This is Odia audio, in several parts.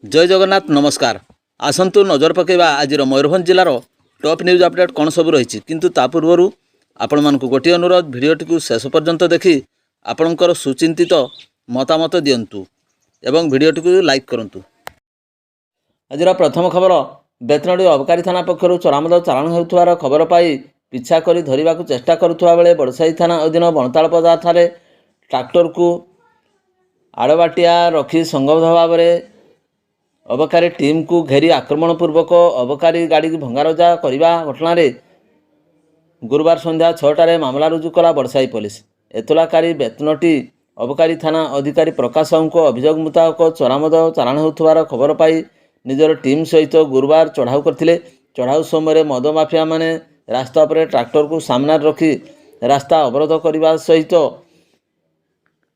जय जगन्नाथ नमस्कार। आसतु नजर पकेबा आज मयूरभंज जिलार टॉप न्यूज अपडेट कौन सब रही किंतु ता पूर्वर आपण मानक गोटे अनुरोध भिडियोटी को शेष पर्यंत देखि आपणकर सुचिंतित मतामत दिंतु एवं भिडियोटी को लाइक करूँ। आज प्रथम खबर बेतनटी अबकारी थाना पक्षर चोरामद चालाण होउथवार खबर पाई पिछा कर धरने को चेष्टा करुवा बेले बड़साई थाना अधीन बनताल पदार ट्राक्टर को आड़बाटिया रखी संगबद्ध भाव में अबकारी टीम को घेरी आक्रमण पूर्वक अबकारी गाड़ी की भंगारुजा करने घटन गुरुवार संध्या 6टार मामला रुजु कला बड़साई पुलिस। एतलाकारी बेतनटी अबकारी थाना अधिकारी प्रकाश साहू अभियोग मुताबक चोरामद चालाण होउथवार खबर पाई निजर टीम सहित गुरुवार चढ़ाऊ करथिले। चढ़ाऊ समय मद माफिया माने रास्ता पर ट्रैक्टर को सामने रखी रास्ता अवरोध करने सहित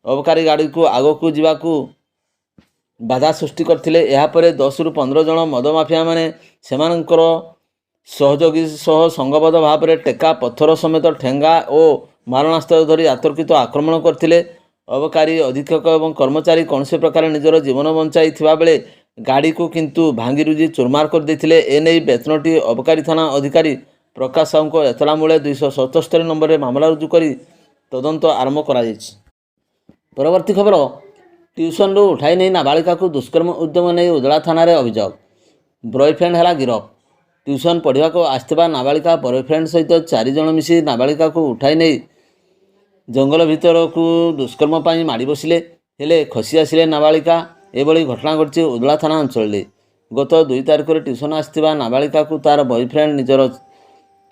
अबकारी गाड़ी को आग को जावाकू बाधा सृष्टि करथिले। यापर 10 ରୁ 15 जन मद माफिया माने सेमानंकर सहयोगी सह संगबद्ध भाव में टेका पत्थर समेत ठेंगा और मारणास्त्र धरी आतर्कित आक्रमण करथिले। अबकारी अधीक्षक और कर्मचारी कौन से प्रकार निजर जीवन बंचाई थिबा बेले गाड़ी को किंतु भांगी रुजी चुरमार कर देथिले। एने बेतनटी अबकारी थाना अधिकारी प्रकाश साहू को एतला मूले 277 नंबर मामला रुजु करी तदंत आरंभ करा जायछि। परवर्ती खबर ट्यूशन रू उठाई नहीं नाबालिका को दुष्कर्म उद्यम नहीं उदला थाना रे अभियोग। बॉयफ्रेंड है गिरफ। ट्यूशन पढ़ा को आसवा नाबालिका बॉयफ्रेंड सहित 4 जन मिसी नाबालिका को उठाई नहीं जंगल भितर को दुष्कर्म पर माड़ी बसिले हेले खसी आसिले नाबालिका। एभली घटना घटी उदला थाना अंचल। गत 2 तारिख में ट्यूशन आसवा नाबालिका को तार बॉयफ्रेंड निजर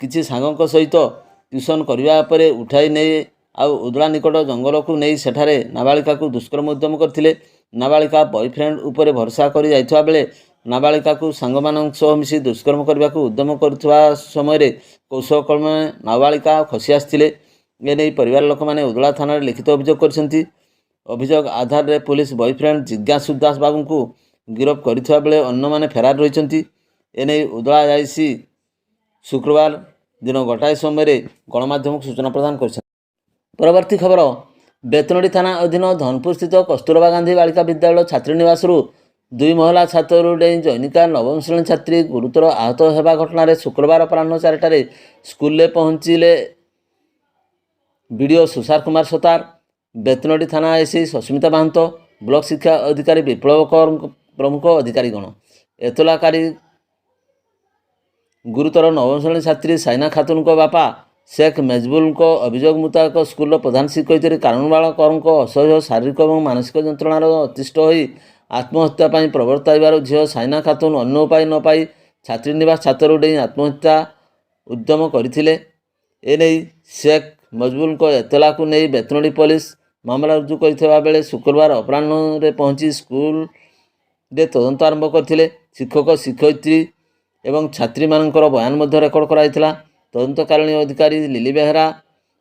किसी सांगों सहित ट्यूशन करने उठाई नहीं आउ उदला निकट जंगल को नहीं सेठारे नाबालिका को दुष्कर्म उद्यम करथिले। नाबालिका बॉयफ्रेंड उपर भरोसा कर जाइथवा बेले नाबालिका को सांगमानक सह मिसी दुष्कर्म करने को उद्यम करथवा समय कौशल क्रमे नाबालिका खसी आसथिले। एने परिवार लोक माने उदला थाना लिखित अभियोग करछंती। अभियोग आधार रे पुलिस बॉयफ्रेंड जिज्ञासु दास बाबू को गिरफ करथिवा बेले अन्य माने फेरार रहिछंती। एने उदला आईसी शुक्रवार दिन गोटाए समय गणमाध्यम को सूचना प्रदान कर। परवर्ती खबर बेतनटी थाना अधीन धनपुर स्थित कस्तूरबा गांधी बालिका विद्यालय छात्रीनिवास 2 महिला छात्र डेई जैनिका नवम श्रेणी छात्री गुरुतर आहत होगा घटन शुक्रवार अपराह 4टार स्कूल पहुँचले बीडीओ सुषार कुमार सतार, बेतनटी थाना एसआई सस्मिता महंत, ब्लॉक शिक्षा अधिकारी विप्लव कौर प्रमुख अधिकारीगण। एतलाकारी गुरुतर नवम श्रेणी छात्री साइना खातून को बापा शेख मेजबुल को अभियोग मुताबक स्कूल प्रधान शिक्षयित्री कारणवाला कौर असह्य शारीरिक और मानसिक जंत्रणार अतिष्ठ हो आत्महत्या प्रवर्ताइबार झील साइना खातून अन्य उपाय न पाई छात्रीनिवास छात्र डे आत्महत्या उद्यम करथिले। एने शेख मजबुल को एतला को नहीं बेतनटी पुलिस मामला रुजु करथिबा बेले शुक्रवार अपराह्न रे पहुंची स्कूल रे तदंत आरंभ करथिले। शिक्षक शिक्षयित्री एवं छात्री मानकर बयान मध्य रेकर्ड कराइथिला। तदंतकारिणी अधिकारी लिली बेहरा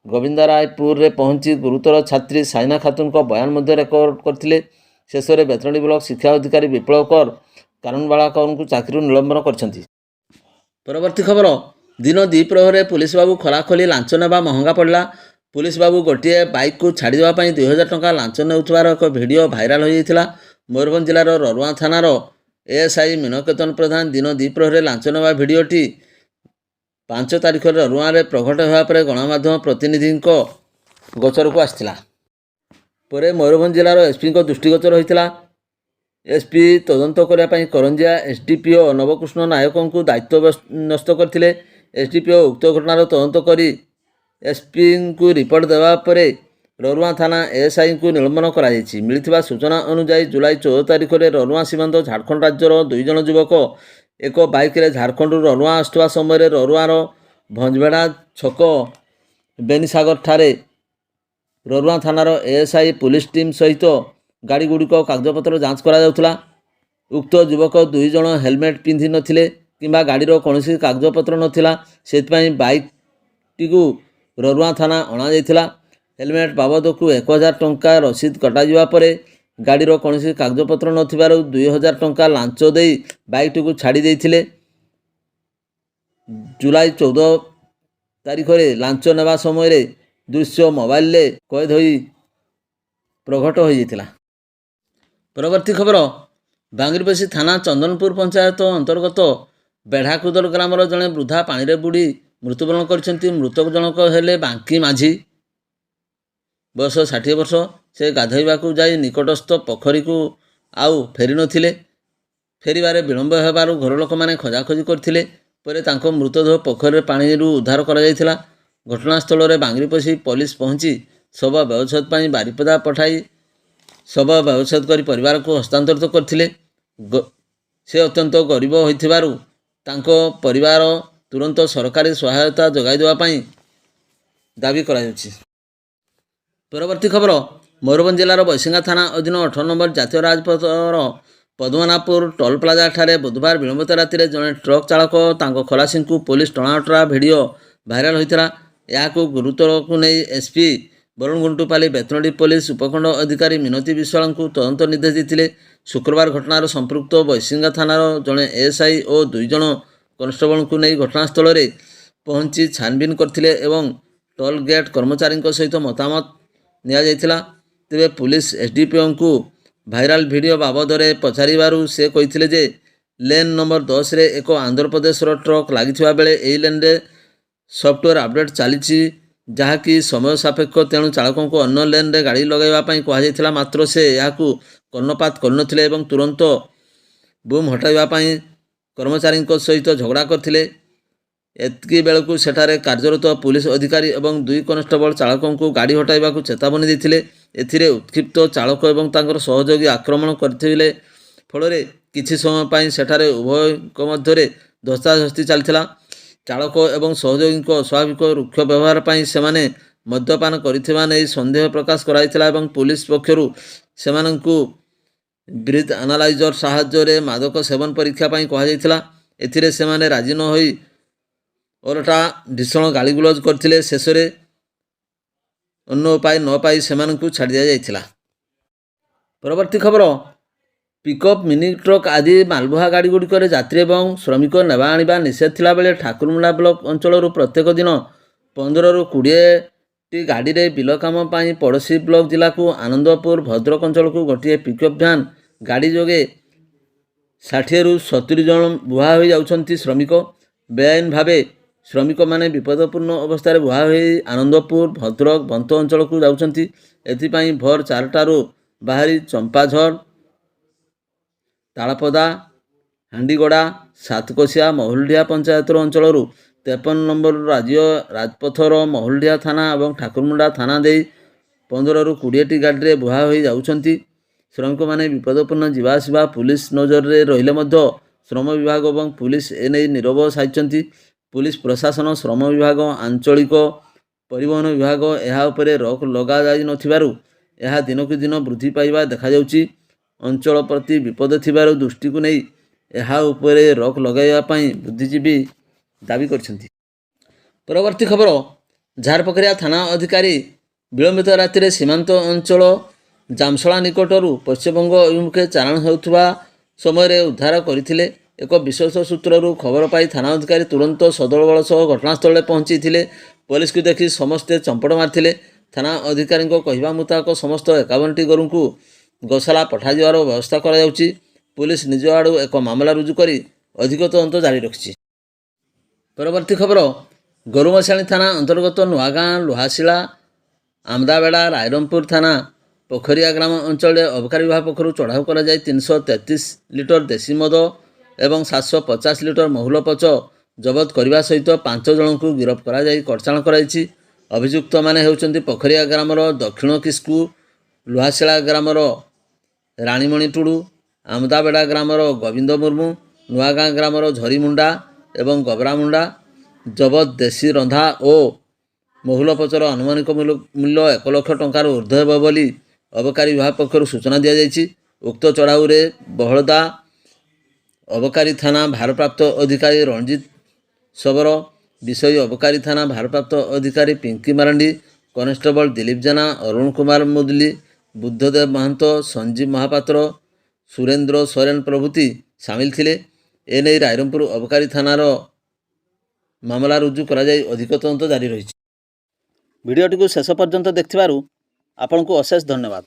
गोविंदरायपुर रे पहुंची गुरुतर छात्री साइना खातून को बयान मध्य रेकर्ड करथिले। शेष में बेतनटी ब्लॉक शिक्षा अधिकारी विप्लव कौर कारणवाला कौर को चाकरी निलंबन करछंती। परवर्ती खबर दिन द्विप्रहरे पुलिस बाबू खलाखोली लांच नेबा महंगा पड़ला। पुलिस बाबू गोटे बाइक को छाड़ी देवा 2000 टंका लांच नेउथवार एक वीडियो भाइराल हो जाइथिला। मयूरभंज जिलार ररुआ थानार एएसआई मीनकेतन प्रधान दिन द्विप्रहरे लांच नेबा भिडियोटी 5 तारिख ररुआ रे प्रकट होगा पर गणमाध्यम प्रतिनिधि गोचर को आसला। पर मयूरभंज जिलार एसपी दृष्टिगोचर होता। एसपी तदंत करने करंजिया एसडीपीओ नवकृष्ण नायक को दायित्व न्यस्त करते। एसडीपीओ उक्त घटनार तदंत कर एसपी को रिपोर्ट देवा पर ररुआ थाना एएसआई को निलंबन कर मिलता सूचना अनुसार जुलाई 14 तारिख में ररुआ सीमांत झारखंड राज्यर 2 जन युवक एक बाइक रे झारखंड ररुआ आसुवा समय ररुआर भंजबेड़ा छक बेनीसागर ठारे ररुआ थानार एएसआई पुलिस टीम सहित गाड़ी गुड़िक कागजपत्र जांच करा जाउथला। उक्त युवक 2 जन हेलमेट पिंधि नथिले किंबा गाड़ीर कौनसी कागजपत्र नथिला। सेतपई बाइक टी ररुआ थाना अणा जाइथिला। हेलमेट बाबद को 1000 टंका रसीद कटा परे गाड़ीर कौनसी कागजपत्र नथिबार 2000 टंका लांच दे बाइक टी को छाड़ी देइथिले। जुलाई 14 तारिख रे लांच नेबा समय दृश्य मोबाइल रे कैद होई प्रकट हो जाइथिला। परवर्ती खबर ବାଙ୍ଗିରିପୋଷି ଥାନା ଚନ୍ଦନପୁର ପଞ୍ଚାୟତ ଅନ୍ତର୍ଗତ ବେଢ଼ାକୁଦଲ ଗ୍ରାମର ଜଣେ ବୃଦ୍ଧା ପାଣିରେ ବୁଡ଼ି ମୃତ୍ୟୁବରଣ କରିଛନ୍ତି। ମୃତକ ଜଣକ ହେଲେ ବାଙ୍କି ମାଝୀ, ବୟସ 60 ବର୍ଷ। ସେ ଗାଧୋଇବାକୁ ଯାଇ ନିକଟସ୍ଥ ପୋଖରୀକୁ ଆଉ ଫେରିନଥିଲେ। ଫେରିବାରେ ବିଳମ୍ବ ହେବାରୁ ଘର ଲୋକମାନେ ଖୋଜାଖୋଜି କରିଥିଲେ। ପରେ ତାଙ୍କ ମୃତଦେହ ପୋଖରୀରେ ପାଣିରୁ ଉଦ୍ଧାର କରାଯାଇଥିଲା। ଘଟଣାସ୍ଥଳରେ ବାଙ୍ଗିରିପୋଷି ପୋଲିସ ପହଞ୍ଚି ଶବ ବ୍ୟବଚ୍ଛେଦ ପାଇଁ ବାରିପଦା ପଠାଇ ଶବ ବ୍ୟବଚ୍ଛେଦ କରି ପରିବାରକୁ ହସ୍ତାନ୍ତରିତ କରିଥିଲେ। ସେ ଅତ୍ୟନ୍ତ ଗରିବ ହୋଇଥିବାରୁ ତାଙ୍କ ପରିବାର ତୁରନ୍ତ ସରକାରୀ ସହାୟତା ଯୋଗାଇ ଦେବା ପାଇଁ ଦାବି କରାଯାଉଛି। ପରବର୍ତ୍ତୀ ଖବର, ମୟୂରଭଞ୍ଜ ଜିଲ୍ଲାର ବୈଶିଙ୍ଗା ଥାନା ଅଧୀନ 18 ନମ୍ବର ଜାତୀୟ ରାଜପଥର ପଦ୍ମନାଭପୁର ଟୋଲ୍ ପ୍ଲାଜା ଠାରେ ବୁଧବାର ବିଳମ୍ବିତ ରାତିରେ ଜଣେ ଟ୍ରକ୍ ଚାଳକ ତାଙ୍କ ଖଲାସିଙ୍କୁ ପୋଲିସ ଟଣାଓଟରା ଭିଡ଼ିଓ ଭାଇରାଲ ହୋଇଥିଲା। ଏହାକୁ ଗୁରୁତ୍ୱକୁ ନେଇ ଏସ୍ପି ବରୁଣ ଗୁଣ୍ଟୁପାଲି ବେତନଟୀ ପୋଲିସ ଉପଖଣ୍ଡ ଅଧିକାରୀ ମିନତୀ ବିଶ୍ୱାଳଙ୍କୁ ତଦନ୍ତ ନିର୍ଦ୍ଦେଶ ଦେଇଥିଲେ। ଶୁକ୍ରବାର ଘଟଣାର ସମ୍ପୃକ୍ତ ବୈଶିଙ୍ଗା ଥାନାର ଜଣେ ଏଏସ୍ଆଇ ଓ 2 ଜଣ କନେଷ୍ଟବଳଙ୍କୁ ନେଇ ଘଟଣାସ୍ଥଳରେ ପହଞ୍ଚି ଛାନବିନ କରିଥିଲେ ଏବଂ ଟୋଲ୍ ଗେଟ୍ କର୍ମଚାରୀଙ୍କ ସହିତ ମତାମତ ନିଆଯାଇଥିଲା। ତେବେ ପୁଲିସ ଏସ୍ଡିପିଓଙ୍କୁ ଭାଇରାଲ ଭିଡ଼ିଓ ବାବଦରେ ପଚାରିବାରୁ ସେ କହିଥିଲେ ଯେ ଲେନ୍ ନମ୍ବର 10ରେ ଏକ ଆନ୍ଧ୍ରପ୍ରଦେଶର ଟ୍ରକ୍ ଲାଗିଥିବା ବେଳେ ଏହି ଲେନ୍ରେ ସଫ୍ଟୱେର୍ ଅପଡେଟ୍ ଚାଲିଛି, ଯାହାକି ସମୟ ସାପେକ୍ଷ। ତେଣୁ ଚାଳକଙ୍କୁ ଅନ୍ୟ ଲେନ୍ରେ ଗାଡ଼ି ଲଗାଇବା ପାଇଁ କୁହାଯାଇଥିଲା, ମାତ୍ର ସେ ଏହାକୁ କର୍ଣ୍ଣପାତ କରିନଥିଲେ ଏବଂ ତୁରନ୍ତ ବୁମ୍ ହଟାଇବା ପାଇଁ କର୍ମଚାରୀଙ୍କ ସହିତ ଝଗଡ଼ା କରିଥିଲେ। ଏତିକି ବେଳକୁ ସେଠାରେ କାର୍ଯ୍ୟରତ ପୁଲିସ ଅଧିକାରୀ ଏବଂ 2 କନେଷ୍ଟବଳ ଚାଳକଙ୍କୁ ଗାଡ଼ି ହଟାଇବାକୁ ଚେତାବନୀ ଦେଇଥିଲେ। ଏଥିରେ ଉତ୍କ୍ଷିପ୍ତ ଚାଳକ ଏବଂ ତାଙ୍କର ସହଯୋଗୀ ଆକ୍ରମଣ କରିଥିଲେ। ଫଳରେ କିଛି ସମୟ ପାଇଁ ସେଠାରେ ଉଭୟଙ୍କ ମଧ୍ୟରେ ଧସ୍ତାଧସ୍ତି ଚାଲିଥିଲା। ଚାଳକ ଏବଂ ସହଯୋଗୀଙ୍କ ଅସ୍ୱାଭାବିକ ରୁକ୍ଷ ବ୍ୟବହାର ପାଇଁ ସେମାନେ ମଦ୍ୟପାନ କରିଥିବା ନେଇ ସନ୍ଦେହ ପ୍ରକାଶ କରାଯାଇଥିଲା ଏବଂ ପୁଲିସ ପକ୍ଷରୁ ସେମାନଙ୍କୁ ବ୍ରିଥ୍ ଆନାଲାଇଜର ସାହାଯ୍ୟରେ ମାଦକ ସେବନ ପରୀକ୍ଷା ପାଇଁ କୁହାଯାଇଥିଲା। ଏଥିରେ ସେମାନେ ରାଜି ନ ହୋଇ ଓଲଟା ଭୀଷଣ ଗାଳିଗୁଲଜ କରିଥିଲେ। ଶେଷରେ ଅନ୍ୟ ଉପାୟ ନ ପାଇ ସେମାନଙ୍କୁ ଛାଡ଼ି ଦିଆଯାଇଥିଲା। ପରବର୍ତ୍ତୀ ଖବର, ପିକଅପ୍, ମିନି ଟ୍ରକ୍ ଆଦି ମାଲବୁହା ଗାଡ଼ିଗୁଡ଼ିକରେ ଯାତ୍ରୀ ଏବଂ ଶ୍ରମିକ ନେବା ଆଣିବା ନିଷେଧ ଥିଲାବେଳେ ଠାକୁରମୁଣ୍ଡା ବ୍ଲକ ଅଞ୍ଚଳରୁ ପ୍ରତ୍ୟେକ ଦିନ 15ରୁ 20ଟି ଗାଡ଼ିରେ ବିଲ କାମ ପାଇଁ ପଡ଼ୋଶୀ ବ୍ଲକ ଜିଲ୍ଲାକୁ ଆନନ୍ଦପୁର ଭଦ୍ରକ ଅଞ୍ଚଳକୁ ଗୋଟିଏ ପିକଅପ୍ ଭ୍ୟାନ୍ ଗାଡ଼ି ଯୋଗେ 60ରୁ 70 ଜଣ ବୁହା ହୋଇ ଯାଉଛନ୍ତି ଶ୍ରମିକ। ବେଆଇନ ଭାବେ ଶ୍ରମିକମାନେ ବିପଦପୂର୍ଣ୍ଣ ଅବସ୍ଥାରେ ବୁହା ହୋଇ ଆନନ୍ଦପୁର, ଭଦ୍ରକ, ବନ୍ତ ଅଞ୍ଚଳକୁ ଯାଉଛନ୍ତି। ଏଥିପାଇଁ ଭୋର 4ଟାରୁ ବାହାରି ଚମ୍ପାଝର, ତାଳପଦା, ହାଣ୍ଡିଗଡ଼ା, ସାତକୋଶିଆ, ମହୁଲଡ଼ିହା ପଞ୍ଚାୟତର ଅଞ୍ଚଳରୁ 53 ନମ୍ବର ରାଜ୍ୟ ରାଜପଥର ମହୁଲଡ଼ିହା ଥାନା ଏବଂ ଠାକୁରମୁଣ୍ଡା ଥାନା ଦେଇ 15ରୁ 20ଟି ଗାଡ଼ିରେ ବୁହା ହୋଇ ଯାଉଛନ୍ତି। ଶ୍ରମିକମାନେ ବିପଦପୂର୍ଣ୍ଣ ଯିବା ଆସିବା ପୁଲିସ ନଜରରେ ରହିଲେ ମଧ୍ୟ ଶ୍ରମ ବିଭାଗ ଏବଂ ପୁଲିସ ଏନେଇ ନୀରବ ସାଜିଛନ୍ତି। ପୁଲିସ ପ୍ରଶାସନ, ଶ୍ରମ ବିଭାଗ, ଆଞ୍ଚଳିକ ପରିବହନ ବିଭାଗ ଏହା ଉପରେ ରୋକ ଲଗାଯାଇନଥିବାରୁ ଏହା ଦିନକୁ ଦିନ ବୃଦ୍ଧି ପାଇବା ଦେଖାଯାଉଛି। ଅଞ୍ଚଳ ପ୍ରତି ବିପଦ ଥିବାରୁ ଦୃଷ୍ଟିକୁ ନେଇ ଏହା ଉପରେ ରୋକ ଲଗାଇବା ପାଇଁ ବୁଦ୍ଧିଜୀବୀ ଦାବି କରିଛନ୍ତି। ପରବର୍ତ୍ତୀ ଖବର, ଝାରପୋଖରିଆ ଥାନା ଅଧିକାରୀ ବିଳମ୍ବିତ ରାତିରେ ସୀମାନ୍ତ ଅଞ୍ଚଳ ଜାମଶଳା ନିକଟରୁ ପଶ୍ଚିମବଙ୍ଗ ଅଭିମୁଖେ ଚାଲାଣ ହେଉଥିବା ସମୟରେ ଉଦ୍ଧାର କରିଥିଲେ। ଏକ ବିଶ୍ୱସ୍ତ ସୂତ୍ରରୁ ଖବର ପାଇ ଥାନା ଅଧିକାରୀ ତୁରନ୍ତ ସଦଳବଳ ସହ ଘଟଣାସ୍ଥଳରେ ପହଞ୍ଚିଥିଲେ। ପୋଲିସକୁ ଦେଖି ସମସ୍ତେ ଚମ୍ପଟ ମାରିଥିଲେ। ଥାନା ଅଧିକାରୀଙ୍କ କହିବା ମୁତାବକ ସମସ୍ତ 51ଟି ଗୋରୁଙ୍କୁ ଗୋଶାଳା ପଠାଯିବାର ବ୍ୟବସ୍ଥା କରାଯାଉଛି। ପୁଲିସ ନିଜ ଆଡ଼ୁ ଏକ ମାମଲା ରୁଜୁ କରି ଅଧିକ ତଦନ୍ତ ଜାରି ରଖିଛି। ପରବର୍ତ୍ତୀ ଖବର, ଗୋରୁମଶାଣୀ ଥାନା ଅନ୍ତର୍ଗତ ନୂଆଗାଁ, ଲୁହାଶିଳା, ଆମଦାବେଡ଼ା, ରାଇରଙ୍ଗପୁର ଥାନା ପୋଖରିଆ ଗ୍ରାମ ଅଞ୍ଚଳରେ ଅବକାରୀ ବିଭାଗ ପକ୍ଷରୁ ଚଢ଼ାଉ କରାଯାଇ 333 ଲିଟର ଦେଶୀ ମଦ ଏବଂ 750 ଲିଟର ମହୁଲ ପଚ ଜବତ କରିବା ସହିତ 5 ଜଣଙ୍କୁ ଗିରଫ କରାଯାଇ କଟଚାଲାଣ କରାଯାଇଛି। ଅଭିଯୁକ୍ତମାନେ ହେଉଛନ୍ତି ପୋଖରିଆ ଗ୍ରାମର ଦକ୍ଷିଣ କିସ୍କୁ, ଲୁହାଶିଳା ଗ୍ରାମର ରାଣୀମଣି ଟୁଡୁ, ଆମଦାବେଡ଼ା ଗ୍ରାମର ଗୋବିନ୍ଦ ମୁର୍ମୁ, ନୂଆଗାଁ ଗ୍ରାମର ଝରିମୁଣ୍ଡା ଏବଂ ଗବରା ମୁଣ୍ଡା। ଜବତ ଦେଶୀ ରନ୍ଧା ଓ ମହୁଲ ପଚର ଆନୁମାନିକ ମୂଲ୍ୟ 1 ଲକ୍ଷ ଟଙ୍କାରୁ ଉର୍ଦ୍ଧ୍ୱ ହେବ ବୋଲି ଅବକାରୀ ବିଭାଗ ପକ୍ଷରୁ ସୂଚନା ଦିଆଯାଇଛି। ଉକ୍ତ ଚଢ଼ାଉରେ ବହଳଦା ଅବକାରୀ ଥାନା ଭାରପ୍ରାପ୍ତ ଅଧିକାରୀ ରଣଜିତ ଶବର, ବିଷୟୀ ଅବକାରୀ ଥାନା ଭାରପ୍ରାପ୍ତ ଅଧିକାରୀ ପିଙ୍କି ମାରାଣ୍ଡି, କନେଷ୍ଟବଳ ଦିଲ୍ଲୀପ ଜେନା, ଅରୁଣ କୁମାର ମୁଦଲି, ବୁଦ୍ଧଦେବ ମହାନ୍ତ, ସଞ୍ଜୀବ ମହାପାତ୍ର, ସୁରେନ୍ଦ୍ର ସୋରେନ ପ୍ରଭୃତି ସାମିଲ ଥିଲେ। ଏନେଇ ରାଇରଙ୍ଗପୁର ଅବକାରୀ ଥାନାର ମାମଲା ରୁଜୁ କରାଯାଇ ଅଧିକ ତଦନ୍ତ ଜାରି ରହିଛି। ଭିଡ଼ିଓଟିକୁ ଶେଷ ପର୍ଯ୍ୟନ୍ତ ଦେଖିଥିବାରୁ ଆପଣଙ୍କୁ ଅଶେଷ ଧନ୍ୟବାଦ।